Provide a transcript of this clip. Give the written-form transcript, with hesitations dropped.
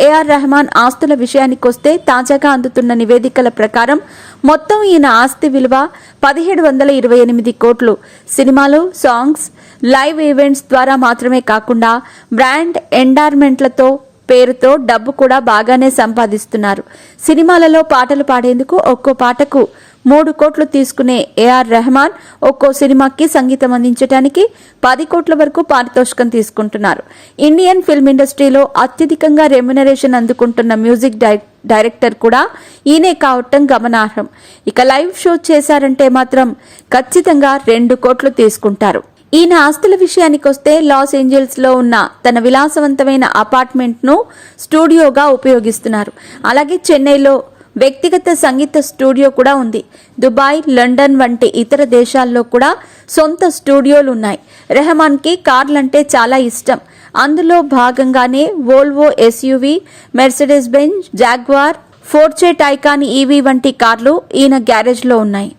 AR Rahman ఆస్తుల విషయానికొస్తే తాజాగా అందుతున్న నివేదికల ప్రకారం మొత్తం ఈయన ఆస్తి విలువ 1728 కోట్లు. సినిమాలు, సాంగ్స్, లైవ్ ఈవెంట్స్ ద్వారా మాత్రమే కాకుండా బ్రాండ్ ఎండార్మెంట్లతో పేరుతో డబ్బు కూడా బాగానే సంపాదిస్తున్నారు. సినిమాలలో పాటలు పాడేందుకు ఒక్కో పాటకు 3 కోట్లు తీసుకునే ఏఆర్ రెహమాన్ ఒక్కో సినిమాకి సంగీతం అందించడానికి 10 కోట్ల వరకు పారితోషికం తీసుకుంటున్నారు. ఇండియన్ ఫిల్మ్ ఇండస్ట్రీలో అత్యధికంగా రెమ్యునరేషన్ అందుకుంటున్న మ్యూజిక్ డైరెక్టర్ కూడా ఈయనే కావటం గమనార్హం. ఇక లైవ్ షో చేశారంటే మాత్రం ఖచ్చితంగా 2 కోట్లు తీసుకుంటారు. ఈయన ఆస్తుల విషయానికొస్తే లాస్ ఏంజల్స్ లో ఉన్న తన విలాసవంతమైన అపార్ట్మెంట్ ను స్టూడియోగా ఉపయోగిస్తున్నారు. అలాగే చెన్నైలో వ్యక్తిగత సంగీత స్టూడియో కూడా ఉంది. దుబాయ్, లండన్ వంటి ఇతర దేశాల్లో కూడా సొంత స్టూడియోలు ఉన్నాయి. రెహమాన్ కి కార్లంటే చాలా ఇష్టం. అందులో భాగంగానే Volvo SUV, Mercedes Benz, Jaguar, Porsche Taycan EV వంటి కార్లు ఈయన గ్యారేజ్ లో ఉన్నాయి.